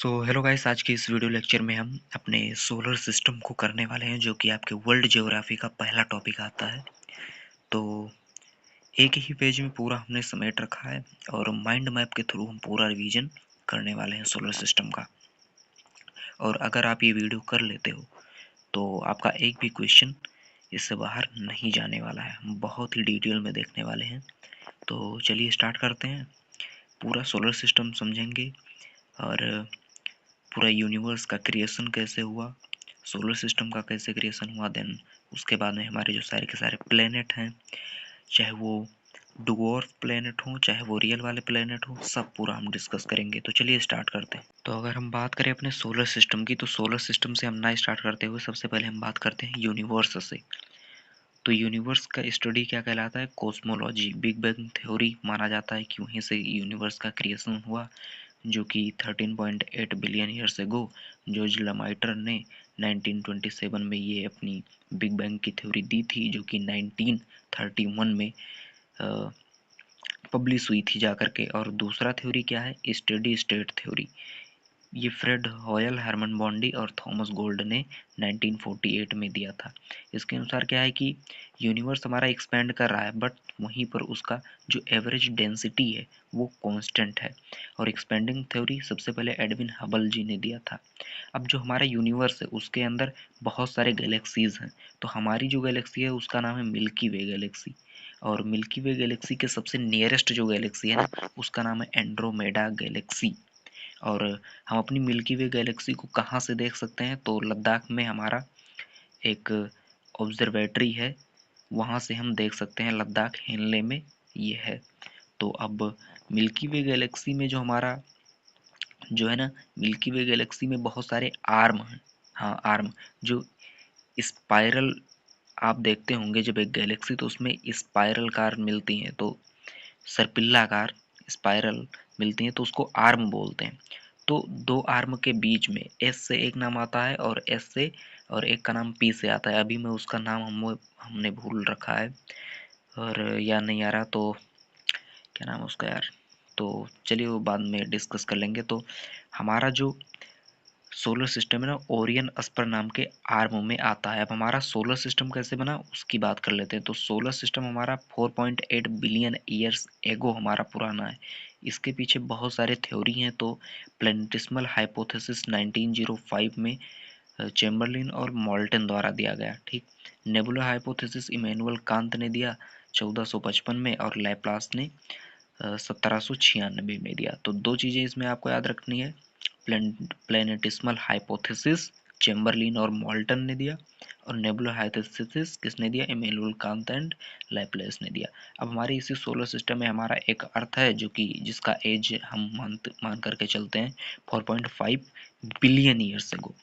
So hello guys, आज की इस वीडियो लेक्चर में हम अपने सोलर सिस्टम को करने वाले हैं, जो कि आपके वर्ल्ड ज्योग्राफी का पहला टॉपिक आता है। तो एक ही पेज में पूरा हमने समेट रखा है और माइंड मैप के थ्रू हम पूरा रिवीजन करने वाले हैं सोलर सिस्टम का। और अगर आप ये वीडियो कर लेते हो तो आपका एक भी क्वेश्चन इससे बाहर नहीं जाने वाला है। हम बहुत ही डिटेल में देखने वाले हैं। तो चलिए स्टार्ट करते हैं। पूरा सोलर सिस्टम समझेंगे और पूरा यूनिवर्स का क्रिएशन कैसे हुआ, सोलर सिस्टम का कैसे क्रिएशन हुआ, देन उसके बाद में हमारे जो सारे के सारे प्लेनेट हैं, चाहे वो डुवर्फ प्लेनेट हो चाहे वो रियल वाले प्लेनेट हो, सब पूरा हम डिस्कस करेंगे। तो चलिए स्टार्ट करते हैं। तो अगर हम बात करें अपने सोलर सिस्टम की, तो सोलर सिस्टम से हम ना स्टार्ट करते हुए सबसे पहले हम बात करते हैं यूनिवर्स से। तो यूनिवर्स का स्टडी क्या कहलाता है? कॉस्मोलॉजी, बिग बैंग थ्योरी माना जाता है कि वहीं से यूनिवर्स का क्रिएशन हुआ, जो कि 13.8 बिलियन ईयर्स एगो जॉर्ज लमाइटर ने 1927 में ये अपनी बिग बैंग की थ्योरी दी थी, जो कि 1931 में पब्लिश हुई थी जा करके। और दूसरा थ्योरी क्या है? Steady state theory. ये फ्रेड हॉयल, हरमन बॉन्डी और थॉमस गोल्ड ने 1948 में दिया था। इसके अनुसार क्या है कि यूनिवर्स हमारा एक्सपेंड कर रहा है, बट वहीं पर उसका जो एवरेज डेंसिटी है वो कांस्टेंट है। और एक्सपेंडिंग थ्योरी सबसे पहले एडविन हबल जी ने दिया था। अब जो हमारा यूनिवर्स है उसके अंदर बहुत सारे गैलेक्सीज हैं। तो हमारी जो गैलेक्सी है उसका नाम है मिल्की वे गैलेक्सी। और मिल्की वे गैलेक्सी के सबसे नियरेस्ट जो गैलेक्सी है ना, उसका नाम है एंड्रोमेडा गैलेक्सी। और हम अपनी मिल्की वे गैलेक्सी को कहाँ से देख सकते हैं? तो लद्दाख में हमारा एक ऑब्जर्वेटरी है, वहाँ से हम देख सकते हैं। लद्दाख हेनले में ये है। तो अब मिल्की वे गैलेक्सी में जो हमारा जो है ना, मिल्की वे गैलेक्सी में बहुत सारे आर्म हैं। हाँ, आर्म जो स्पाइरल, आप देखते होंगे जब एक गैलेक्सी तो उसमें स्पाइरल कार मिलती हैं, तो सर्पिल्लाकार स्पाइरल मिलती हैं तो उसको आर्म बोलते हैं। तो दो आर्म के बीच में एस से एक नाम आता है और एस से, और एक का नाम पी से आता है। अभी मैं उसका नाम हमने भूल रखा है और याद नहीं आ रहा, तो क्या नाम है उसका यार। तो चलिए वो बाद में डिस्कस कर लेंगे। तो हमारा जो सोलर सिस्टम है ना, ओरियन अस्पर नाम के आर्म में आता है। अब हमारा सोलर सिस्टम कैसे बना उसकी बात कर लेते हैं। तो सोलर सिस्टम हमारा 4.8 बिलियन ईयर्स एगो हमारा पुराना है। इसके पीछे बहुत सारे थ्योरी हैं। तो प्लैनेटिस्मल हाइपोथेसिस 1905 में चेम्बरलिन और मॉल्टन द्वारा दिया गया, ठीक। नेबुला हाइपोथेसिस इमैनुअल कांत ने दिया 1455 में, और लैप्लास ने 1796 में दिया। तो दो चीज़ें इसमें आपको याद रखनी है। प्लैनेटिस्मल हाइपोथेसिस चेम्बरलिन और मॉल्टन ने दिया, और नेबुलर हाइपोथेसिस किसने दिया? इमैनुअल कांत एंड लैप्लेस ने दिया। अब हमारे इसी सोलर सिस्टम में हमारा एक अर्थ है, जो कि जिसका एज हम मान करके चलते हैं 4.5 बिलियन ईयर्स एगो।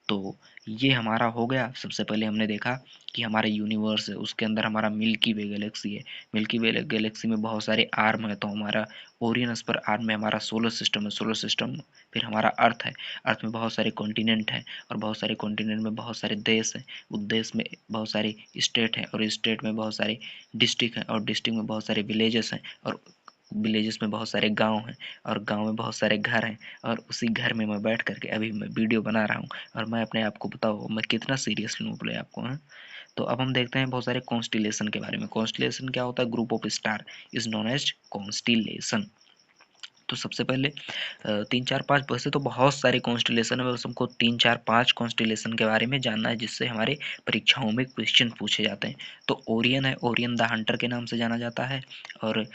तो ये हमारा हो गया। सबसे पहले हमने देखा कि हमारा यूनिवर्स है, उसके अंदर हमारा मिल्की वे गैलेक्सी है। मिल्की वे गैलेक्सी में बहुत सारे आर्म है। तो हमारा ओरियनस पर आर्म में हमारा सोलर सिस्टम है। सोलर सिस्टम फिर हमारा अर्थ है। अर्थ में बहुत सारे कॉन्टिनेंट हैं, और बहुत सारे कॉन्टिनेंट में बहुत सारे देश हैं। उस देश में बहुत सारे स्टेट हैं, और स्टेट में बहुत सारे डिस्ट्रिक्ट हैं, और डिस्ट्रिक्ट में बहुत सारे विलेजेस हैं, और विलेजेस में बहुत सारे गांव हैं, और गांव में बहुत सारे घर हैं। और उसी घर में मैं बैठ करके अभी मैं वीडियो बना रहा हूँ, और मैं अपने आप को बताओ मैं कितना सीरियस लूँ बोले आपको, हैं। तो अब हम देखते हैं बहुत सारे कॉन्स्टिलेशन के बारे में। कॉन्स्टिलेशन क्या होता है? Group of star is known as constellation. तो सबसे पहले तीन चार पांच, वैसे तो बहुत सारे कॉन्स्टिलेशन है, बस हमको तीन चार पांच कॉन्स्टिलेशन के बारे में जानना है, जिससे हमारे परीक्षाओं में क्वेश्चन पूछे जाते हैं। तो ओरियन है, ओरियन द हंटर के नाम से जाना जाता है। और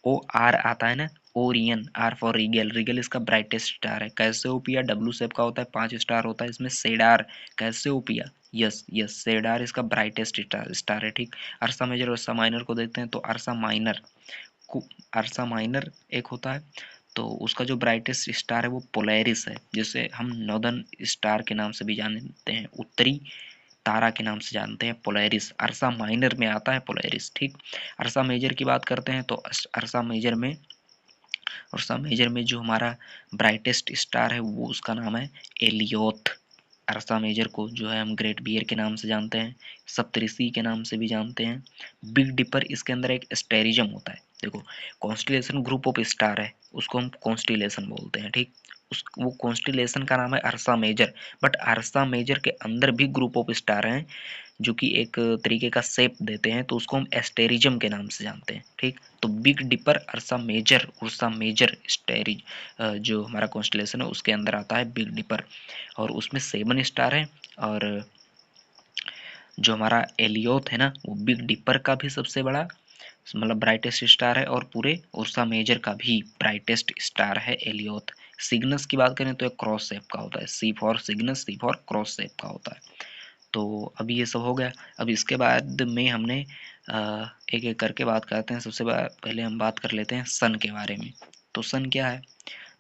ओ आर आता है ना, Orion, R for Rigel, Rigel इसका ब्राइटेस्ट स्टार है। कैसियोपिया डब्लू शेप का होता है, 5 स्टार होता है इसमें। Schedar, Cassiopeia, yes yes, Schedar इसका ब्राइटेस्ट स्टार है, ठीक। अर्सा मेजर और अर्सा माइनर को देखते हैं। तो अर्सा माइनर को, अर्सा माइनर एक होता है, तो उसका जो ब्राइटेस्ट स्टार है वो पोलैरिस है, जिसे हम नॉर्दर्न स्टार के नाम से भी जानते हैं, उत्तरी तारा के नाम से जानते हैं, पोलैरिस। अर्सा माइनर में आता है पोलैरिस, ठीक। अर्सा मेजर की बात करते हैं। तो अर्सा मेजर में जो हमारा ब्राइटेस्ट स्टार है वो उसका नाम है एलियोथ। अर्सा मेजर को जो है हम ग्रेट बियर के नाम से जानते हैं, सप्तऋषि के नाम से भी जानते हैं। बिग डिपर, इसके अंदर एक एस्टेरिज्म होता है। देखो, कॉन्स्टिलेशन ग्रुप ऑफ स्टार है, उसको हम कॉन्स्टिलेशन बोलते हैं, ठीक। वो कॉन्स्टिलेशन का नाम है अर्सा मेजर। बट अर्सा मेजर के अंदर भी ग्रुप ऑफ स्टार हैं जो कि एक तरीके का शेप देते हैं, तो उसको हम एस्टेरिज्म के नाम से जानते हैं। ठीक, तो बिग डिपर, उर्सा मेजर स्टेरिज जो हमारा कॉन्स्टिलेशन है उसके अंदर आता है बिग डिपर, और उसमें 7 स्टार हैं। और जो हमारा एलियोथ है ना, वो बिग डिपर का भी सबसे बड़ा मतलब ब्राइटेस्ट स्टार है, और पूरे उर्सा मेजर का भी ब्राइटेस्ट स्टार है एलियोथ। सिग्नस की बात करें तो एक क्रॉस शेप का होता है, C for Cygnus, C for cross shape का होता है। तो अभी ये सब हो गया। अब इसके बाद में हमने एक एक करके बात करते हैं। सबसे पहले हम बात कर लेते हैं सन के बारे में। तो सन क्या है,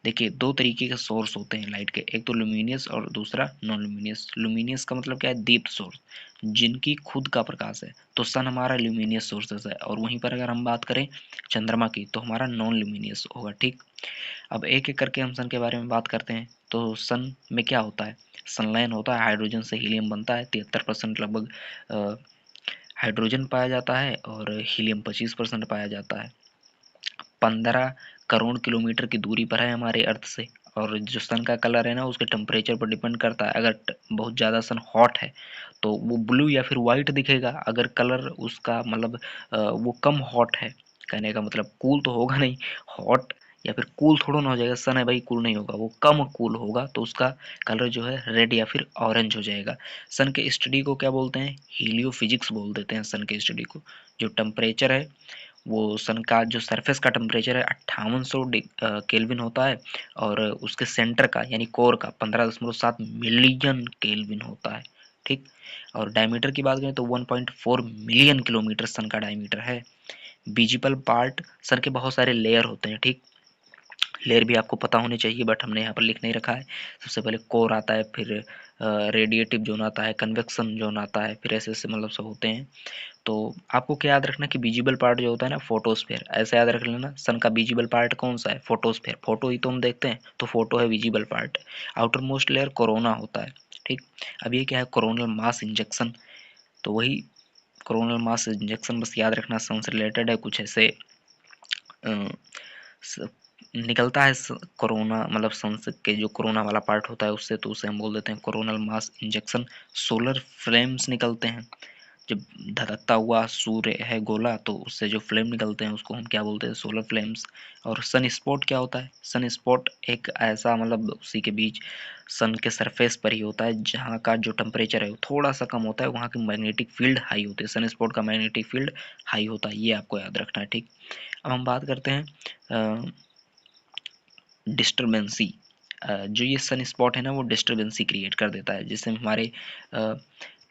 देखिए दो तरीके के सोर्स होते हैं लाइट के, एक तो लुमिनियस और दूसरा नॉन लुमिनियस। लुमिनियस का मतलब क्या है, दीप्त सोर्स जिनकी खुद का प्रकाश है, तो सन हमारा ल्यूमिनियस सोर्सेस है। और वहीं पर अगर हम बात करें चंद्रमा की तो हमारा नॉन ल्यूमिनियस होगा। ठीक, अब एक एक करके हम सन के बारे में बात करते हैं। तो सन में क्या होता है, सनलाइन होता है, हाइड्रोजन से हीलियम बनता है, 73% लगभग हाइड्रोजन पाया जाता है और हीलियम 25% पाया जाता है। 15 करोड़ किलोमीटर की दूरी पर है हमारे अर्थ से। और जो सन का कलर है ना, उसके टेम्परेचर पर डिपेंड करता है। अगर बहुत ज़्यादा सन हॉट है तो वो ब्लू या फिर वाइट दिखेगा। अगर कलर उसका मतलब वो कम हॉट है, कहने का मतलब कूल तो होगा नहीं, हॉट या फिर कूल थोड़ा ना हो जाएगा, सन है भाई, कूल नहीं होगा, वो कम कूल होगा, तो उसका कलर जो है रेड या फिर ऑरेंज हो जाएगा। सन के स्टडी को क्या बोलते हैं, हीलियोफिजिक्स बोल देते हैं सन के स्टडी को। जो टेम्परेचर है, वो सन का जो सरफेस का टेम्परेचर है 5800 केल्विन होता है, और उसके सेंटर का यानी कोर का 15.7 मिलियन केल्विन होता है। ठीक, और डायमीटर की बात करें तो 1.4 मिलियन किलोमीटर सन का डायमीटर है। विजिबल पार्ट, सन के बहुत सारे लेयर होते हैं। ठीक, लेयर भी आपको पता होने चाहिए बट हमने यहाँ पर लिख नहीं रखा है। सबसे पहले कोर आता है, फिर रेडिएटिव जोन आता है, कन्वेक्शन जोन आता है, फिर ऐसे ऐसे मतलब सब होते हैं। तो आपको क्या याद रखना कि विजिबल पार्ट जो होता है ना, फोटोस्फेयर, ऐसे याद रख लेना। सन का विजिबल पार्ट कौन सा है, फोटोस्फेयर, फोटो ही तो हम देखते हैं, तो फोटो है visible part. Outer most layer corona होता है। ठीक, अब ये क्या है, कोरोनल मास इंजेक्शन, तो वही कोरोनल मास इंजेक्शन बस याद रखना, सन से रिलेटेड है कुछ ऐसे निकलता है कोरोना, मतलब सन के जो कोरोना वाला पार्ट होता है उससे, तो उसे हम बोल देते हैं coronal mass injection. Solar flames निकलते हैं, जब धधकता हुआ सूर्य है गोला तो उससे जो फ्लेम निकलते हैं उसको हम क्या बोलते हैं, सोलर फ्लेम्स। और सन स्पॉट क्या होता है, सन स्पॉट एक ऐसा मतलब उसी के बीच सन के सरफेस पर ही होता है जहाँ का जो टेम्परेचर है वो थोड़ा सा कम होता है, वहाँ की मैग्नेटिक फील्ड हाई होती है, सन स्पॉट का मैग्नेटिक फील्ड हाई होता है, ये आपको याद रखना है। ठीक, अब हम बात करते हैं डिस्टर्बेंसी। जो ये सन स्पॉट है ना, वो डिस्टर्बेंसी क्रिएट कर देता है, जिससे हमारे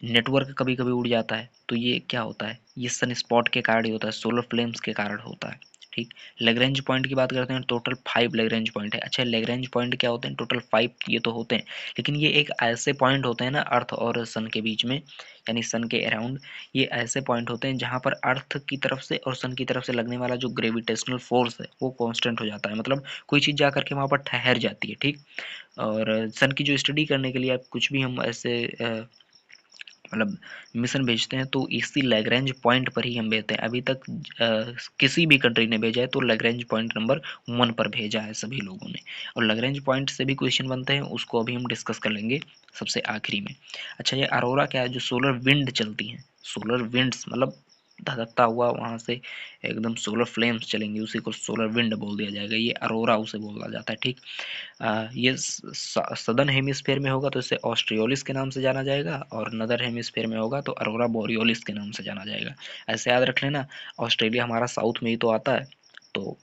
नेटवर्क कभी कभी उड़ जाता है। तो ये क्या होता है, ये सन स्पॉट के कारण ही होता है, सोलर फ्लेम्स के कारण होता है। ठीक, लेग्रेंज पॉइंट की बात करते हैं, टोटल 5 लेग्रेंज पॉइंट है। अच्छा, लेग्रेंज पॉइंट क्या होते हैं, टोटल 5 ये तो होते हैं, लेकिन ये एक ऐसे पॉइंट होते हैं ना अर्थ और सन के बीच में, यानी सन के अराउंड, ये ऐसे पॉइंट होते हैं जहाँ पर अर्थ की तरफ से और सन की तरफ से लगने वाला जो ग्रेविटेशनल फोर्स है वो कांस्टेंट हो जाता है, मतलब कोई चीज़ जा करके वहाँ पर ठहर जाती है। ठीक, और सन की जो स्टडी करने के लिए आप कुछ भी हम ऐसे मतलब मिशन भेजते हैं तो इसी लैग्रेंज पॉइंट पर ही हम भेजते हैं। अभी तक किसी भी कंट्री ने भेजा है तो लैग्रेंज पॉइंट नंबर 1 पर भेजा है सभी लोगों ने। और लैग्रेंज पॉइंट से भी क्वेश्चन बनते हैं, उसको अभी हम डिस्कस कर लेंगे सबसे आखिरी में। अच्छा, ये अरोरा क्या है, जो सोलर विंड चलती हैं, सोलर विंड्स मतलब धधकता हुआ वहां से एकदम सोलर फ्लेम्स चलेंगी, उसी को सोलर विंड बोल दिया जाएगा, ये अरोरा उसे बोला जाता है। ठीक, ये सदर्न हेमिस्फेयर में होगा तो इसे ऑस्ट्रियोलिस के नाम से जाना जाएगा, और नदर हेमिस्फेयर में होगा तो अरोरा बोरियोलिस के नाम से जाना जाएगा। ऐसे याद रख लेना, ऑस्ट्रेलिया हमारा साउथ में ही तो आता है, तो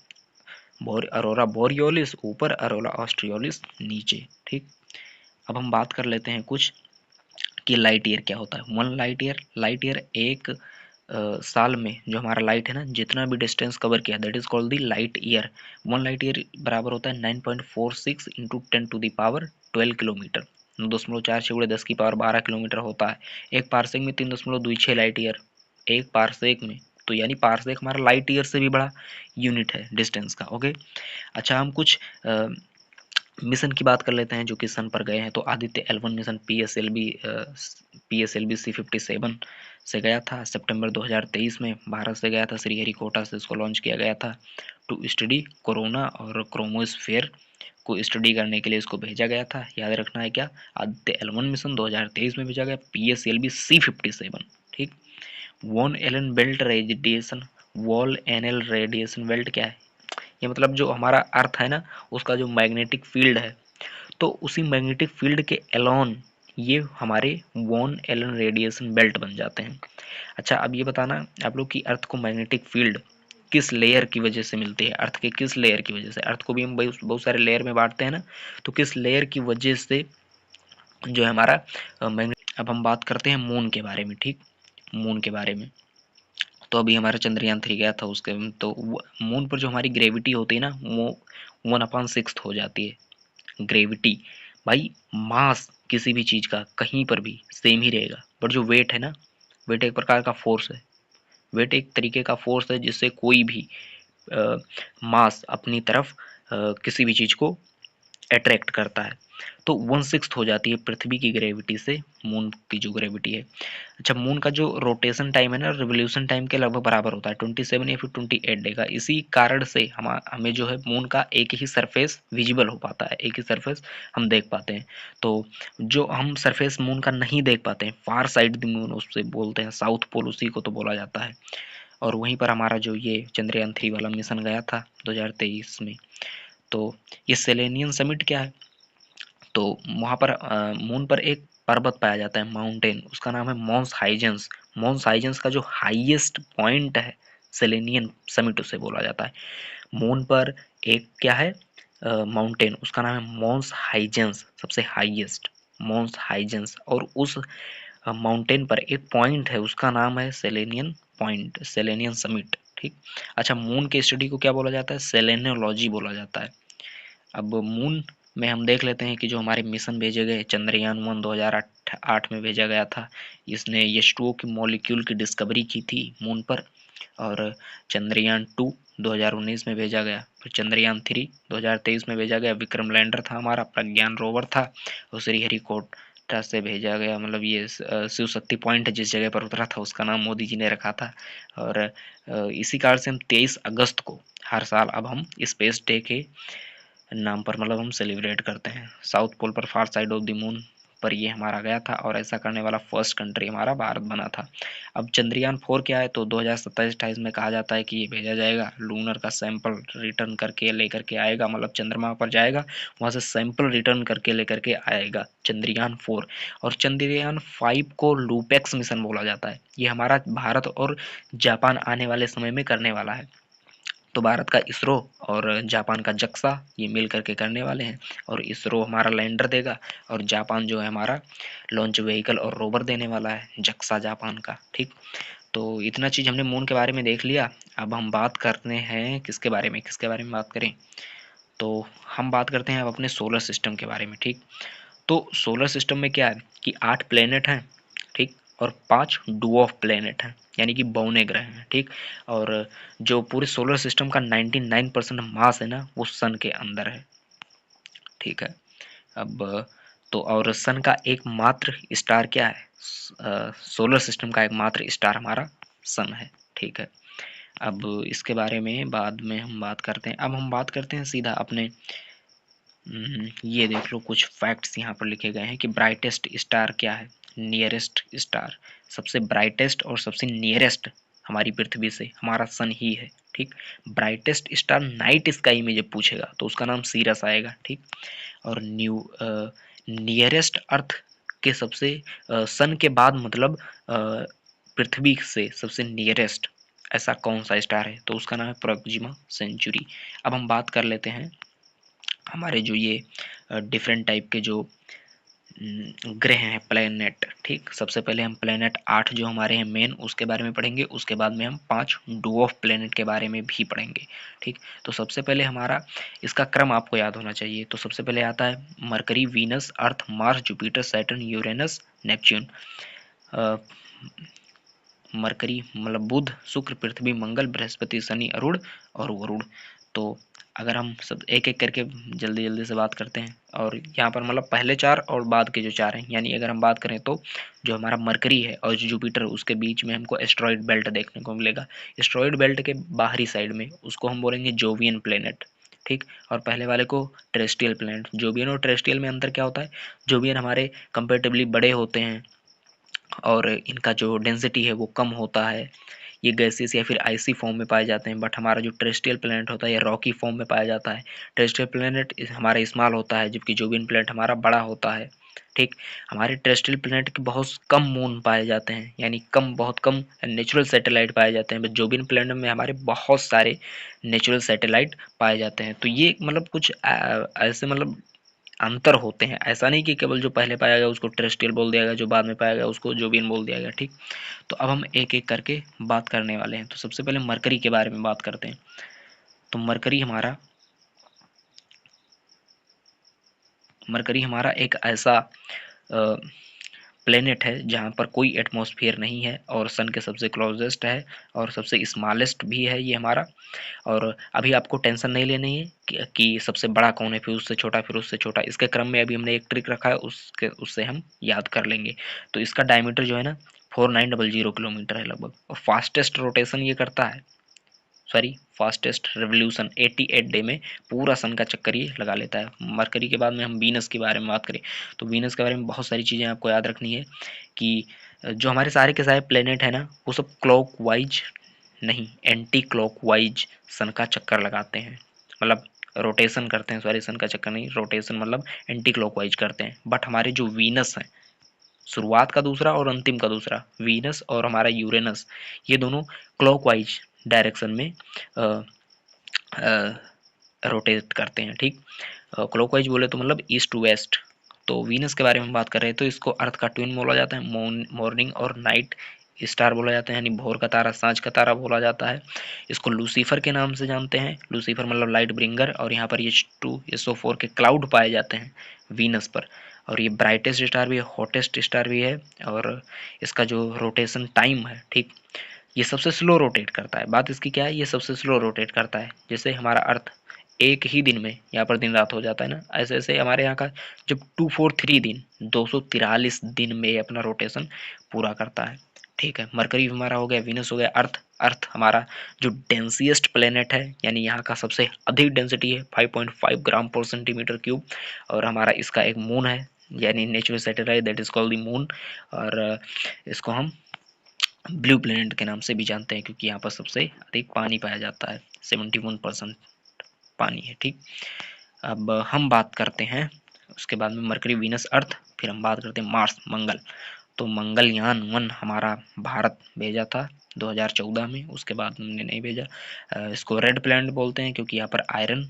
अरोरा बोरियोलिस ऊपर, अरोरा ऑस्ट्रियोलिस नीचे। ठीक, अब हम बात कर लेते हैं कुछ कि लाइट ईयर क्या होता है। 1 लाइट ईयर, लाइट ईयर एक साल में जो हमारा लाइट है ना, जितना भी डिस्टेंस कवर किया, that is called the light year. 1 light year बराबर होता है 9.46 इंटू 10⁻12 किलोमीटर, 9.4×10⁻12 किलोमीटर होता है। एक पार्सेक में 3.26 लाइट ईयर, एक पार्सेक में, तो यानी पार्सेक हमारा लाइट ईयर से भी बड़ा यूनिट है डिस्टेंस का। ओके, अच्छा हम कुछ मिशन की बात कर लेते हैं जो कि सन पर गए हैं। तो Aditya L1 mission PSLV C57 से गया था सितंबर 2023 में, भारत से गया था, श्रीहरिकोटा से इसको लॉन्च किया गया था टू स्टडी कोरोना और क्रोमोस्फेयर को स्टडी करने के लिए इसको भेजा गया था। याद रखना है क्या, आदित्य L1 मिशन 2023 में भेजा गया, PSLV C57। ठीक। Van Allen belt radiation, Van एनएल रेडिएशन बेल्ट क्या है, ये मतलब जो हमारा अर्थ है ना उसका जो मैग्नेटिक फील्ड है, तो उसी मैग्नेटिक फील्ड के एलॉन ये हमारे वॉन एलन रेडिएशन बेल्ट बन जाते हैं। अच्छा, अब ये बताना आप लोग कि अर्थ को मैग्नेटिक फील्ड किस लेयर की वजह से मिलती है, अर्थ के किस लेयर की वजह से, अर्थ को भी हम बहुत सारे लेयर में बांटते हैं ना, तो किस लेयर की वजह से जो है हमारा मैग्नेट। अब हम बात करते हैं मून के बारे में। ठीक, मून के बारे में, तो अभी हमारा चंद्रयान 3 गया था, उसके तो मून पर जो हमारी ग्रेविटी होती है ना वो 1/6 हो जाती है ग्रेविटी। भाई मास किसी भी चीज का कहीं पर भी सेम ही रहेगा, बट जो वेट है ना, वेट एक प्रकार का फोर्स है, वेट एक तरीके का फोर्स है जिससे कोई भी मास अपनी तरफ किसी भी चीज को अट्रैक्ट करता है। तो 1/6 हो जाती है पृथ्वी की ग्रेविटी से मून की जो ग्रेविटी है। अच्छा, मून का जो रोटेशन टाइम है ना रिवोल्यूशन टाइम के लगभग बराबर होता है, 27 या फिर 28 डे का। इसी कारण से हमें जो है मून का एक ही सरफेस विजिबल हो पाता है, एक ही सरफेस हम देख पाते हैं। तो जो हम सरफेस मून का नहीं देख पाते हैं, फार साइड द मून उससे बोलते हैं, साउथ पोल उसी को तो बोला जाता है। और वहीं पर हमारा जो ये चंद्रयान 3 वाला मिशन गया था 2023 में। तो ये सेलेनियन समिट क्या है, तो वहाँ पर मून पर एक पर्वत पाया जाता है, माउंटेन, उसका नाम है मॉन्स हाइजेंस। मॉन्स हाइजेंस का जो हाईएस्ट पॉइंट है सेलेनियन समिट उसे बोला जाता है। मून पर एक क्या है माउंटेन, उसका नाम है मॉन्स हाइजेंस, सबसे हाईएस्ट मॉन्स हाइजेंस। और उस माउंटेन पर एक पॉइंट है, उसका नाम है सेलेनियन पॉइंट, सेलेनियन समिट। ठीक। अच्छा, मून के स्टडी को क्या बोला जाता है, सेलेनियोलॉजी बोला जाता है। अब मून में हम देख लेते हैं कि जो हमारे मिशन भेजे गए, चंद्रयान 1 2008 में भेजा गया था, इसने H2O की मॉलिक्यूल की डिस्कवरी की थी मून पर। और चंद्रयान 2 2019 में भेजा गया, फिर चंद्रयान 3 2023 में भेजा गया, विक्रम लैंडर था हमारा, प्रज्ञान रोवर था, और श्रीहरिकोटा से भेजा गया, मतलब ये शिव शक्ति पॉइंट जिस जगह पर उतरा था उसका नाम मोदी जी ने रखा था। और इसी कारण से हम 23 अगस्त को हर साल अब हम स्पेस डे के नाम पर मतलब हम सेलिब्रेट करते हैं। साउथ पोल पर फार साइड ऑफ द मून पर ये हमारा गया था, और ऐसा करने वाला फर्स्ट कंट्री हमारा भारत बना था। अब चंद्रयान 4 क्या है, तो 2027-28 में कहा जाता है कि ये भेजा जाएगा, लूनर का सैंपल रिटर्न करके लेकर के आएगा, मतलब चंद्रमा पर जाएगा, वहां से सैंपल रिटर्न करके लेकर के आएगा चंद्रयान 4। और चंद्रयान 5 को लूपेक्स मिशन बोला जाता है, ये हमारा भारत और जापान आने वाले समय में करने वाला है। तो भारत का इसरो और जापान का जक्सा ये मिल करके करने वाले हैं, और इसरो हमारा लैंडर देगा, और जापान जो है हमारा लॉन्च व्हीकल और रोवर देने वाला है, जक्सा जापान का। ठीक। तो इतना चीज हमने मून के बारे में देख लिया। अब हम बात करते हैं किसके बारे में, किसके बारे में बात करें, तो हम बात करते हैं अब अपने सोलर सिस्टम के बारे में। ठीक। तो सोलर सिस्टम में क्या है कि 8 प्लेनेट हैं, ठीक, और 5 डुऑफ प्लेनेट हैं, यानी कि बौने ग्रह हैं। ठीक। और जो पूरे सोलर सिस्टम का 99% मास है ना वो सन के अंदर है। ठीक है। अब तो और सन का एकमात्र स्टार क्या है, सोलर सिस्टम का एकमात्र स्टार हमारा सन है। ठीक है। अब इसके बारे में बाद में हम बात करते हैं। अब हम बात करते हैं सीधा अपने ये देख लो कुछ फैक्ट्स यहाँ पर लिखे गए हैं कि ब्राइटेस्ट स्टार क्या है, नियरेस्ट स्टार, सबसे ब्राइटेस्ट और सबसे नियरेस्ट हमारी पृथ्वी से हमारा सन ही है। ठीक। ब्राइटेस्ट स्टार नाइट स्काई में जब पूछेगा तो उसका नाम सीरस आएगा। ठीक। और नियरेस्ट अर्थ के सबसे सन के बाद मतलब पृथ्वी से सबसे नियरेस्ट ऐसा कौन सा स्टार है, तो उसका नाम है प्रोक्सिमा सेंचुरी। अब हम बात कर लेते हैं हमारे जो ये डिफरेंट टाइप के जो ग्रह हैं, प्लेनेट। ठीक। सबसे पहले हम प्लेनेट 8 जो हमारे हैं मेन उसके बारे में पढ़ेंगे, उसके बाद में हम 5 डुऑफ प्लेनेट के बारे में भी पढ़ेंगे। ठीक। तो सबसे पहले हमारा इसका क्रम आपको याद होना चाहिए। तो सबसे पहले आता है Mercury, Venus, Earth, Mars, Jupiter, Saturn, Uranus, Neptune. Mercury मतलब बुध, शुक्र, पृथ्वी, मंगल, बृहस्पति, शनि, अरुण और वरुण। तो अगर हम सब एक एक करके जल्दी जल्दी से बात करते हैं, और यहाँ पर मतलब पहले 4 और बाद के जो 4 हैं, यानी अगर हम बात करें तो जो हमारा मरकरी है और जो जुपिटर उसके बीच में हमको एस्ट्रॉइड बेल्ट देखने को मिलेगा। एस्ट्रॉइड बेल्ट के बाहरी साइड में उसको हम बोलेंगे जोवियन प्लेनेट। ठीक। और पहले वाले को टेरेस्ट्रियल प्लैनेट। जोबियन और टेरेस्ट्रियल में अंतर क्या होता है? जोबियन हमारे कंपेरेटिवली बड़े होते हैं और इनका जो डेंसिटी है वो कम होता है, ये गैसेस या फिर आइसी फॉर्म में पाए जाते हैं। बट हमारा जो टेरेस्ट्रियल प्लैनेट होता है ये रॉकी फॉर्म में पाया जाता है। टेरेस्ट्रियल प्लैनेट हमारा स्मॉल होता है जबकि जोबियन प्लैनेट हमारा बड़ा होता है। ठीक। हमारे टेरेस्ट्रियल प्लैनेट के बहुत कम मून पाए जाते हैं, यानी कम, बहुत कम नेचुरल सैटेलाइट पाए जाते हैं। बट जोबियन प्लैनेट में हमारे बहुत सारे नेचुरल सैटेलाइट पाए जाते हैं। तो ये मतलब कुछ ऐसे मतलब अंतर होते हैं। ऐसा नहीं कि केवल जो पहले पाया गया उसको टेरेस्ट्रियल बोल दिया गया, जो बाद में पाया गया उसको जोबियन बोल दिया गया। ठीक। तो अब हम एक एक करके बात करने वाले हैं। तो सबसे पहले मरकरी के बारे में बात करते हैं। तो मरकरी हमारा एक ऐसा प्लेनेट है जहाँ पर कोई एटमॉस्फेयर नहीं है और सन के सबसे क्लोजेस्ट है और सबसे स्मॉलेस्ट भी है ये हमारा। और अभी आपको टेंशन नहीं लेनी है कि सबसे बड़ा कौन है, फिर उससे छोटा, फिर उससे छोटा। इसके क्रम में अभी हमने एक ट्रिक रखा है, उससे हम याद कर लेंगे। तो इसका डायमीटर जो है ना 4900 किलोमीटर है लगभग, और फास्टेस्ट रोटेशन ये करता है, सॉरी फास्टेस्ट रेवोल्यूशन 88 डे में पूरा सन का चक्कर ये लगा लेता है। मरकरी के बाद में हम वीनस के बारे में बात करें तो वीनस के बारे में बहुत सारी चीज़ें आपको याद रखनी है कि जो हमारे सारे के सारे प्लेनेट है ना वो सब क्लॉक वाइज नहीं, एंटी क्लॉक वाइज सन का चक्कर लगाते हैं, मतलब रोटेशन करते हैं। सॉरी, सन का चक्कर नहीं, रोटेशन मतलब एंटी क्लॉक वाइज करते हैं। बट हमारे जो वीनस है, शुरुआत का दूसरा और अंतिम का दूसरा, वीनस और हमारा यूरेनस, ये दोनों क्लॉकवाइज डायरेक्शन में रोटेट करते हैं। ठीक। क्लॉकवाइज बोले तो मतलब ईस्ट टू वेस्ट। तो वीनस के बारे में बात कर रहे हैं तो इसको अर्थ का ट्विन बोला जाता है, मॉर्निंग और नाइट स्टार बोला जाता है, यानी भोर का तारा, सांझ का तारा बोला जाता है। इसको लूसीफर के नाम से जानते हैं, लूसीफर मतलब लाइट ब्रिंगर। और यहाँ पर H2 SO4 के क्लाउड पाए जाते हैं वीनस पर। और ये ब्राइटेस्ट स्टार भी है, हॉटेस्ट स्टार भी है। और इसका जो रोटेशन टाइम है, ठीक, ये सबसे स्लो रोटेट करता है। बात इसकी क्या है, ये सबसे स्लो रोटेट करता है। जैसे हमारा अर्थ एक ही दिन में यहाँ पर दिन रात हो जाता है ना, ऐसे ऐसे हमारे यहाँ का जब 243 दिन, 243 दिन में अपना रोटेशन पूरा करता है। ठीक है। मरकरी हमारा हो गया, वीनस हो गया, अर्थ। अर्थ हमारा जो डेंसिएस्ट प्लेनेट है, यानी यहाँ का सबसे अधिक डेंसिटी है, 5.5 ग्राम पर सेंटीमीटर क्यूब। और हमारा इसका एक मून है, यानी natural satellite, that is called the moon. और इसको हम ब्लू प्लेनेट के नाम से भी जानते हैं क्योंकि यहाँ पर सबसे अधिक पानी पाया जाता है, 71% पानी है। ठीक। अब हम बात करते हैं उसके बाद में मरकरी, वीनस, अर्थ, फिर हम बात करते हैं मार्स, मंगल। तो मंगलयान 1 हमारा भारत भेजा था 2014 में, उसके बाद हमने नहीं भेजा। इसको रेड प्लैनेट बोलते हैं क्योंकि यहाँ पर आयरन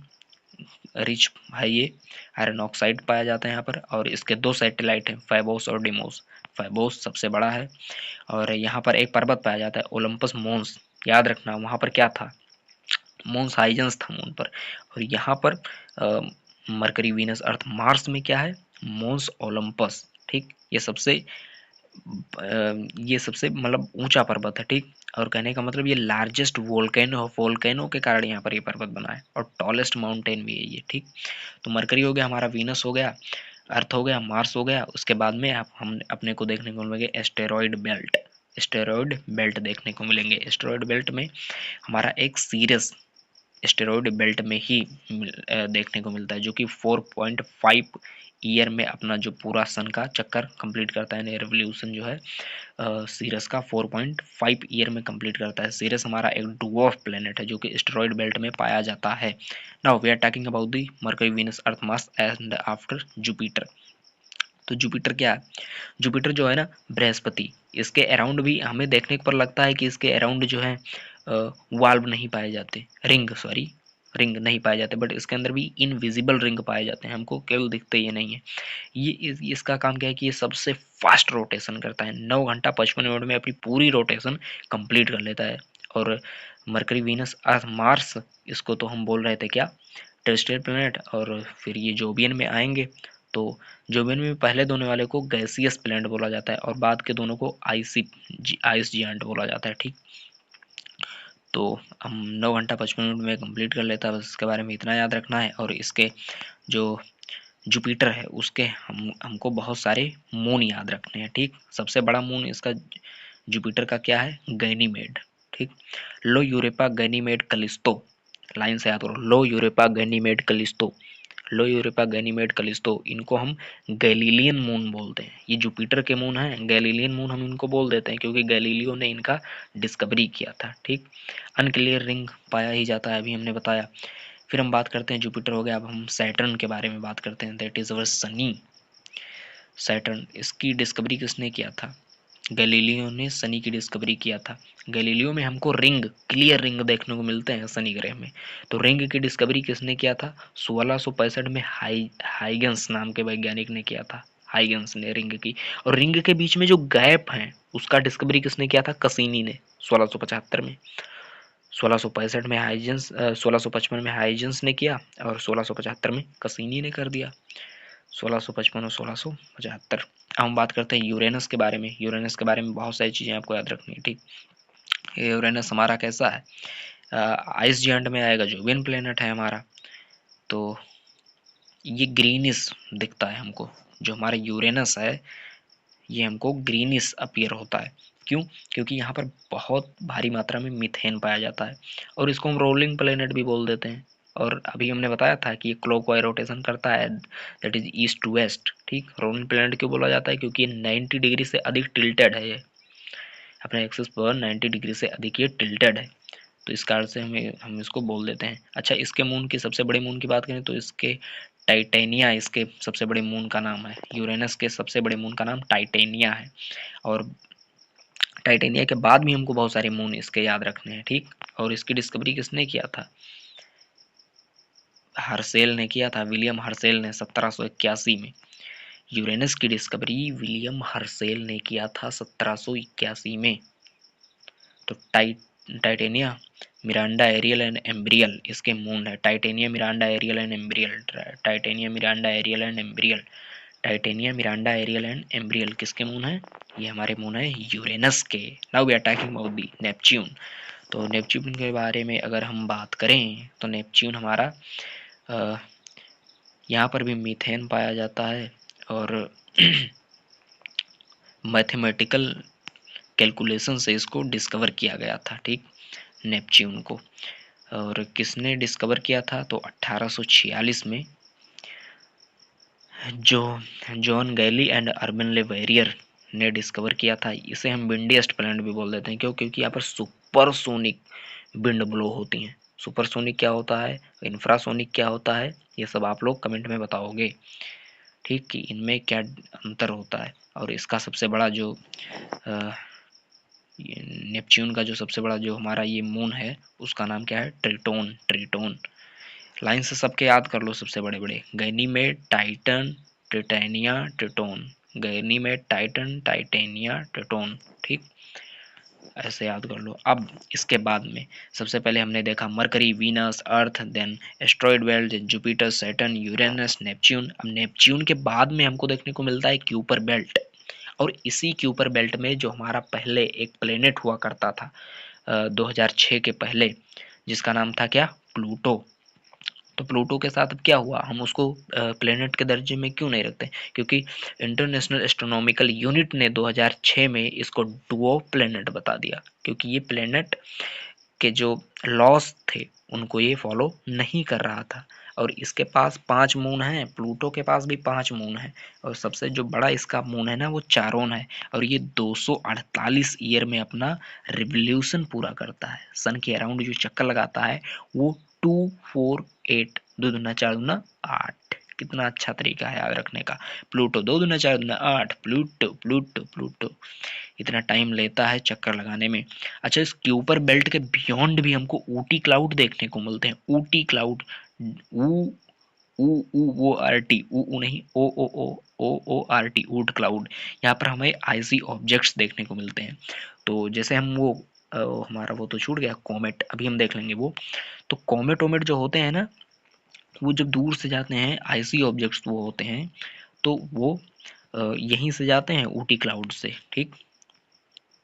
रिच है, ये आयरन ऑक्साइड पाया जाता है यहाँ पर। और इसके दो सैटेलाइट हैं, फाइबोस और डिमोस। फाइबोस सबसे बड़ा है और यहाँ पर एक पर्वत पाया जाता है, ओलंपस मोन्स। याद रखना वहाँ पर क्या था, मोन्स हाइजेंस था मून पर। और यहाँ पर मरकरी, वीनस, अर्थ, मार्स में क्या है, मोन्स ओलंपस। ठीक। ये सबसे मतलब ऊंचा पर्वत है। ठीक। और कहने का मतलब ये लार्जेस्ट वोल्केनो के कारण यहाँ पर ये पर्वत बना है और टॉलेस्ट माउंटेन भी है ये। ठीक। तो मरकरी हो गया हमारा, वीनस हो गया, अर्थ हो गया, मार्स हो गया। उसके बाद में आप हम अपने को देखने को मिलेंगे एस्टेरॉयड बेल्ट। एस्टेरॉयड बेल्ट देखने को मिलेंगे। एस्टेरॉयड बेल्ट में हमारा एक सीरियस एस्टेरॉयड बेल्ट में ही देखने को मिलता है, जो कि 4.5 ईयर में अपना जो पूरा सन का चक्कर कंप्लीट करता है। रेवोल्यूशन जो है सीरस का 4.5 ईयर में कंप्लीट करता है। सीरस हमारा एक डुवर्फ प्लेनेट है जो कि एस्टेरॉयड बेल्ट में पाया जाता है। Now we are talking about the Mercury, Venus, Earth, Mars and after Jupiter. तो जुपिटर क्या है, जुपिटर जो है ना बृहस्पति, इसके अराउंड भी हमें देखने पर लगता है कि इसके अराउंड जो है वाल्व नहीं पाए जाते, रिंग नहीं पाए जाते। बट इसके अंदर भी इनविजिबल रिंग पाए जाते हैं, हमको केवल दिखते ये नहीं है। इसका काम क्या है कि ये सबसे फास्ट रोटेशन करता है, 9 घंटा 55 मिनट में अपनी पूरी रोटेशन कंप्लीट कर लेता है। और मरकरी, वीनस, अर्थ, मार्स, इसको तो हम बोल रहे थे क्या, टेरेस्ट्रियल प्लैनेट। और फिर ये जोबियन में आएंगे तो जोबियन में पहले दोनों वाले को गैसियस प्लैनेट बोला जाता है और बाद के दोनों को आइस जियांट बोला जाता है। ठीक। तो हम 9 घंटा 55 मिनट में कंप्लीट कर लेता है, बस इसके बारे में इतना याद रखना है। और इसके जो जुपिटर है उसके हमको बहुत सारे मून याद रखने हैं। ठीक। सबसे बड़ा मून इसका जुपिटर का क्या है, गैनीमेड। ठीक। लो यूरोपा, गैनीमेड, कलिस्तो। लाइन से याद करो, लो यूरोपा गैनीमेड कलिस्टो, लो यूरोपा गैनीमेड कलिस्टो, इनको हम गैलीलियन मून बोलते हैं। ये जुपिटर के मून हैं, गैलीलियन मून हम इनको बोल देते हैं क्योंकि गैलीलियो ने इनका डिस्कवरी किया था। ठीक, अनक्लियर रिंग पाया ही जाता है, अभी हमने बताया। फिर हम बात करते हैं, जुपिटर हो गया, अब हम सैटर्न के बारे में बात करते हैं, that is our Sunny Saturn. इसकी डिस्कवरी किसने किया था? गैलीलियो ने शनि की डिस्कवरी किया था। गैलीलियो में हमको रिंग, क्लियर रिंग देखने को मिलते हैं शनि ग्रह में। तो रिंग की डिस्कवरी किसने किया था? 1665 में हाइगन्स नाम के वैज्ञानिक ने किया था। हाइगन्स ने रिंग की। और रिंग के बीच में जो गैप है उसका डिस्कवरी किसने किया था? कसीनी ने 1675 में। 1665 में हाइजेंस, 1655 में हाइजेंस ने किया और 1675 में कसीनी ने कर दिया। 1655 और 1675। अब हम बात करते हैं यूरेनस के बारे में। यूरेनस के बारे में बहुत सारी चीज़ें आपको याद रखनी है। ठीक, यूरेनस हमारा कैसा है? आइस जिएंट में आएगा, जोवियन प्लेनेट है हमारा। तो ये ग्रीनिश दिखता है हमको, जो हमारा यूरेनस है ये हमको ग्रीनिश अपीयर होता है। क्यों? क्योंकि यहाँ पर बहुत भारी मात्रा में मीथेन पाया जाता है और इसको हम रोलिंग प्लेनेट भी बोल देते हैं। और अभी हमने बताया था कि ये क्लॉकवाइज रोटेशन करता है, that is east to west. ठीक, रोलिंग प्लेनेट क्यों बोला जाता है? क्योंकि ये 90 डिग्री से अधिक टिल्टेड है, ये अपने एक्सिस पर 90 डिग्री से अधिक ये टिल्टेड है। तो इस कारण से हम इसको बोल देते हैं। अच्छा, इसके मून की, सबसे बड़े मून की बात करें तो इसके टाइटेनिया इसके सबसे बड़े मून का नाम है। यूरेनस के सबसे बड़े मून का नाम टाइटेनिया है। और टाइटेनिया के बाद भी हमको बहुत सारे मून इसके याद रखने हैं। ठीक, और इसकी डिस्कवरी किसने किया था? हर्सेल ने किया था, विलियम हर्सेल ने 1781 में। यूरेनस की डिस्कवरी विलियम हर्सेल ने किया था 1781 में। तो Titania, Miranda, Ariel and Umbriel इसके मून है। Titania, Miranda, Ariel and Umbriel. Titania, Miranda, Ariel and Umbriel. Titania, Miranda, Ariel and Umbriel किसके मून है? ये हमारे मून है यूरेनस के। Now we are talking about the Neptune. तो Neptune के बारे में अगर हम बात करें तो नेपच्यून हमारा, यहाँ पर भी मीथेन पाया जाता है और मैथमेटिकल कैलकुलेशन से इसको डिस्कवर किया गया था। ठीक, नेपच्यून को। और किसने डिस्कवर किया था? तो 1846 में जो जॉन गैली एंड अर्बन लेवेरियर ने डिस्कवर किया था। इसे हम विंडीएस्ट प्लैनेट भी बोल देते हैं। क्यों? क्योंकि यहाँ पर सुपरसोनिक विंड ब्लो होती हैं। सुपरसोनिक क्या होता है, इंफ्रासोनिक क्या होता है, ये सब आप लोग कमेंट में बताओगे। ठीक, कि इनमें क्या अंतर होता है। और इसका सबसे बड़ा जो नेपच्यून का जो सबसे बड़ा जो हमारा ये मून है उसका नाम क्या है? ट्रिटोन। ट्रिटोन लाइन से सबके याद कर लो, सबसे बड़े बड़े, Ganymede, Titan, titania, Triton. Ganymede, Titan, titania, Triton. ठीक, ऐसे याद कर लो। अब इसके बाद में सबसे पहले हमने देखा Mercury, Venus, Earth, then asteroid belt, Jupiter, Saturn, Uranus, Neptune. अब नेपच्यून के बाद में हमको देखने को मिलता है क्यूपर बेल्ट। और इसी क्यूपर बेल्ट में जो हमारा पहले एक प्लेनेट हुआ करता था 2006 के पहले, जिसका नाम था क्या? प्लूटो। तो प्लूटो के साथ अब क्या हुआ? हम उसको प्लेनेट के दर्जे में क्यों नहीं रखते? क्योंकि इंटरनेशनल एस्ट्रोनॉमिकल यूनिट ने 2006 में इसको डुओ प्लेनेट बता दिया। क्योंकि ये प्लेनेट के जो लॉस थे उनको ये फॉलो नहीं कर रहा था। और इसके पास 5 मून हैं, प्लूटो के पास भी 5 मून हैं। और सबसे जो बड़ा इसका मून है ना वो चारोन है। और ये 248 ईयर में अपना रिवोल्यूशन पूरा करता है। सन के अराउंड जो चक्कर लगाता है वो 248, 2 दूना 4 दूना 8। कितना अच्छा तरीका है याद रखने का। प्लूटो 2 दूना 4 दूना 8, प्लूटो प्लूटो प्लूटो इतना टाइम लेता है चक्कर लगाने में। अच्छा, इस क्यूपर बेल्ट के बियॉन्ड भी हमको ऊटी क्लाउड देखने को मिलते हैं। ऊटी क्लाउड, ऊ ऊ ऊ वो आर टी, ऊ नहीं, ओ ओ ओ ओ ओ आर टी, ऊट क्लाउड। यहाँ पर हमें आइसी ऑब्जेक्ट्स देखने को मिलते हैं। तो जैसे हम वो हमारा वो तो छूट गया कॉमेट, अभी हम देख लेंगे वो। तो कॉमेट ओमेट जो होते हैं ना, वो जब दूर से जाते हैं, आइसी ऑब्जेक्ट्स वो होते हैं, तो वो यहीं से जाते हैं ऊटी क्लाउड से। ठीक,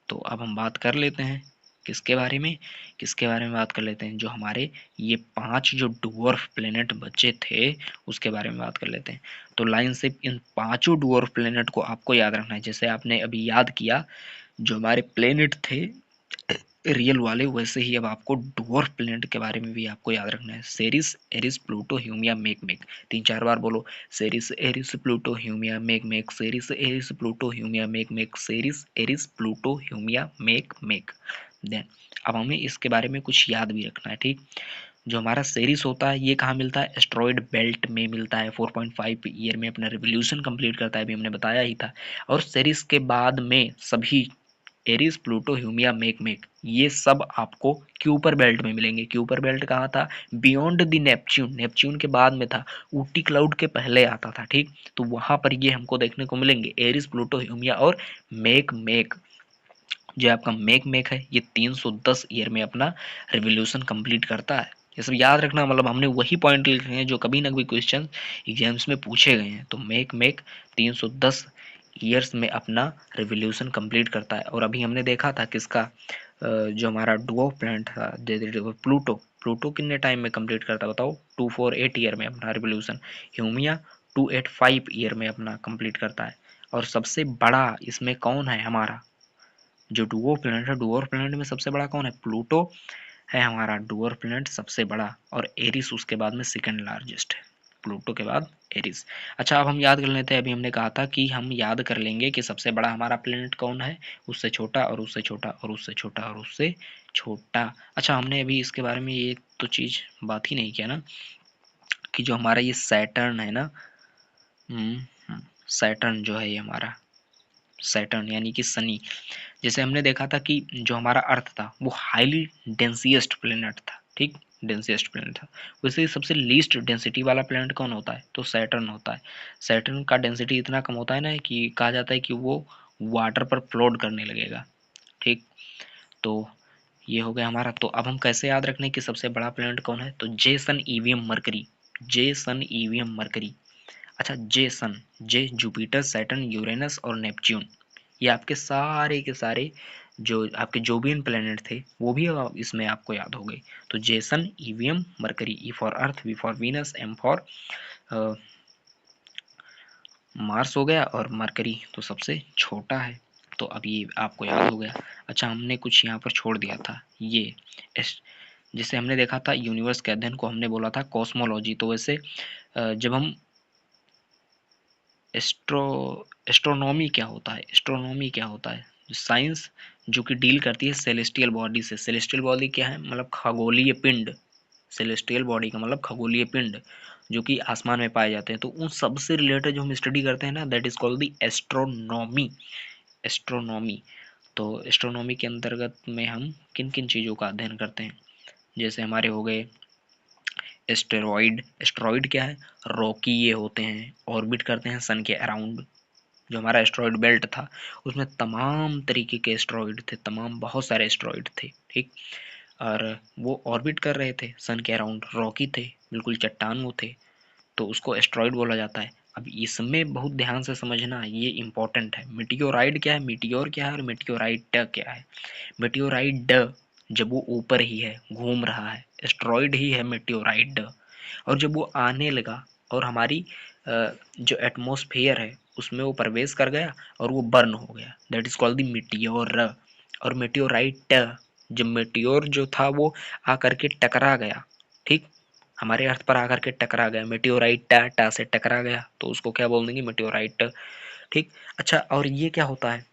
तो अब हम बात कर लेते हैं किसके बारे में? किसके बारे में बात कर लेते हैं? जो हमारे ये 5 जो डुवर्फ प्लेनेट बचे थे उसके बारे में बात कर लेते हैं। तो लाइन से इन पांचों डुवर्फ प्लेनेट को आपको याद रखना है। जैसे आपने अभी याद किया, जो हमारे प्लेनेट थे रियल वाले, वैसे ही अब आपको डॉर्फ प्लैनेट के बारे में भी आपको याद रखना है। Ceres, Eris, Pluto, Haumea, Make, 3-4 बार बोलो। Ceres, Eris, Pluto, Haumea, Make, Ceres, Eris, Pluto, Haumea, Make, Ceres, Eris, Pluto, Haumea, Make. Then अब हमें इसके बारे में कुछ याद भी रखना है, ठीक। जो हमारा सेरिस होता है ये कहाँ मिलता है? एस्ट्रॉइड बेल्ट में मिलता है। 4.5 ईयर में अपना रिवोल्यूशन कंप्लीट करता है, अभी हमने बताया ही था। और सेरिस के बाद में सभी एरिस, प्लूटो, ह्यूमिया, मेक ये सब आपको क्यूपर बेल्ट में मिलेंगे। क्यूपर बेल्ट कहाँ था? बियॉन्ड द नेपच्यून, नेपच्यून के बाद में था, ऊटी क्लाउड के पहले आता था, ठीक। तो वहां पर ये हमको देखने को मिलेंगे, एरिस, प्लूटो, ह्यूमिया और मेक। जो आपका मेक है ये 310 ईयर में अपना रिवोल्यूशन कंप्लीट करता है। ये सब याद रखना, मतलब हमने वही पॉइंट लिखे हैं जो कभी ना कभी क्वेश्चन एग्जाम्स में पूछे गए हैं। तो मेक 310 ईयर्स में अपना रिवोल्यूशन कंप्लीट करता है। और अभी हमने देखा था किसका, जो हमारा डुओ प्लैनेट था प्लूटो, प्लूटो कितने टाइम में कंप्लीट करता है बताओ? 248 ईयर में अपना रिवोल्यूशन। ह्यूमिया 285 ईयर में अपना कंप्लीट करता है। और सबसे बड़ा इसमें कौन है हमारा? जो डुओ प्लैनेट है, डुओर प्लैनेट में सबसे बड़ा कौन है? प्लूटो है हमारा डुओर प्लैनेट सबसे बड़ा, और एरिस उसके बाद में सेकंड लार्जेस्ट है, प्लूटो के बाद एरिस। अच्छा अब हम याद कर लेते हैं, अभी हमने कहा था कि हम याद कर लेंगे कि सबसे बड़ा हमारा प्लैनेट कौन है, उससे छोटा और उससे छोटा और उससे छोटा और उससे छोटा। अच्छा हमने अभी इसके बारे में ये तो चीज बात ही नहीं किया ना, कि जो हमारा ये सैटर्न है ना, सैटर्न जो है ये हमारा सैटर्न यानी कि शनि, जैसे हमने देखा था कि जो हमारा अर्थ था वो हाईली डेंसिएस्ट प्लेनेट था, ठीक, डेंसिएस्ट प्लेनेट था। वैसे ही सबसे लीस्ट डेंसिटी वाला प्लेनेट कौन होता है? तो सैटर्न होता है। सैटर्न का डेंसिटी इतना कम होता है ना कि कहा जाता है कि वो वाटर पर फ्लोट करने लगेगा, ठीक। तो ये हो गया हमारा। तो अब हम कैसे याद रखने कि सबसे बड़ा प्लेनेट कौन है? तो जे सन ईवीएम मरकरी, जे सन ईवीएम मरकरी। अच्छा जे सन, जे जुपिटर, सैटर्न, यूरेनस और नेपच्यून, ये आपके सारे के सारे जो आपके जोबियन प्लेनेट थे वो भी इसमें आपको याद हो गए। तो जेसन, EVM, Mercury, E for Earth, V for Venus, M for Mars हो गया, और मरकरी तो सबसे छोटा है। तो अब ये आपको याद हो गया। अच्छा हमने कुछ यहाँ पर छोड़ दिया था, ये जिसे हमने देखा था यूनिवर्स के अध्ययन को हमने बोला था कॉस्मोलॉजी। तो वैसे जब हम एस्ट्रो एस्ट्रोनॉमी क्या होता है? एस्ट्रोनॉमी क्या होता है? साइंस जो कि डील करती है सेलेस्टियल बॉडी से। सेलेस्टियल बॉडी क्या है? मतलब खगोलीय पिंड। सेलेस्टियल बॉडी का मतलब खगोलीय पिंड जो कि आसमान में पाए जाते हैं। तो उन सब से रिलेटेड जो हम स्टडी करते हैं ना, that is called the astronomy. Astronomy. तो एस्ट्रोनॉमी के अंतर्गत में हम किन किन चीज़ों का अध्ययन करते हैं? जैसे हमारे हो गए एस्टेरॉइड। एस्ट्रॉइड क्या है? रॉकी ये होते हैं, ऑर्बिट करते हैं सन के अराउंड। जो हमारा एस्ट्रॉइड बेल्ट था उसमें तमाम तरीके के एस्ट्रॉइड थे, तमाम बहुत सारे एस्ट्रॉइड थे, ठीक। और वो ऑर्बिट कर रहे थे सन के अराउंड, रॉकी थे, बिल्कुल चट्टान वो थे, तो उसको एस्ट्रॉइड बोला जाता है। अब इसमें बहुत ध्यान से समझना, ये इंपॉर्टेंट है। मिटियोराइड क्या है, मिटियोर क्या है और मिटियोराइड क्या है? मिटियोराइड जब वो ऊपर ही है, घूम रहा है, एस्ट्रॉइड ही है मिटियोराइड। और जब वो आने लगा और हमारी जो एटमॉस्फेयर है उसमें वो प्रवेश कर गया और वो बर्न हो गया, that is called the Meteor. और मिटियोराइट, जब मिटियोर जो था वो आकर के टकरा गया, ठीक, हमारे अर्थ पर आकर के टकरा गया, मेटेओराइट टा से टकरा गया, तो उसको क्या बोल देंगे? मेटेओराइट, ठीक। अच्छा और ये क्या होता है?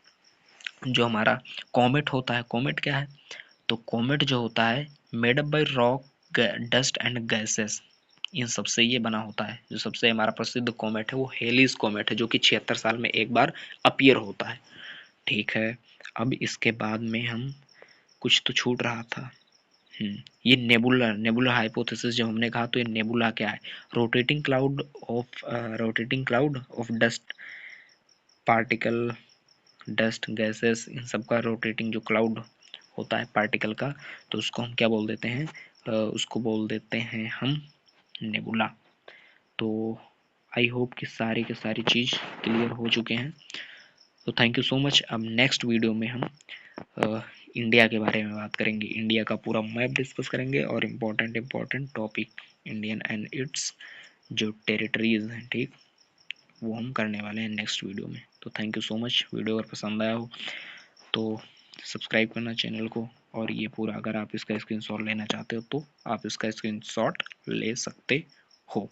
जो हमारा कॉमेट होता है, कॉमेट क्या है? तो कॉमेट जो होता है made up by rock, dust and gases, इन सबसे ये बना होता है। जो सबसे हमारा प्रसिद्ध कॉमेट है वो हेलिस कॉमेट है, जो कि 76 साल में एक बार अपीयर होता है, ठीक है। अब इसके बाद में हम कुछ तो छूट रहा था। ये नेबुला, नेबुला हाइपोथेसिस जब हमने कहा, तो ये नेबुला क्या है? Rotating cloud of dust particle, dust gases in सब का रोटेटिंग जो क्लाउड होता है पार्टिकल का, तो उसको हम क्या बोल देते हैं? उसको बोल देते हैं हम नेबुला। तो आई होप कि सारी के सारी चीज़ क्लियर हो चुके हैं। तो थैंक यू सो मच। अब नेक्स्ट वीडियो में हम इंडिया के बारे में बात करेंगे, इंडिया का पूरा मैप डिस्कस करेंगे और important topic Indian and it's जो टेरिटरीज हैं, ठीक, वो हम करने वाले हैं नेक्स्ट वीडियो में। तो thank you so much. Video अगर पसंद आया हो तो सब्सक्राइब करना चैनल को। और ये पूरा अगर आप इसका स्क्रीनशॉट लेना चाहते हो तो आप इसका स्क्रीनशॉट ले सकते हो।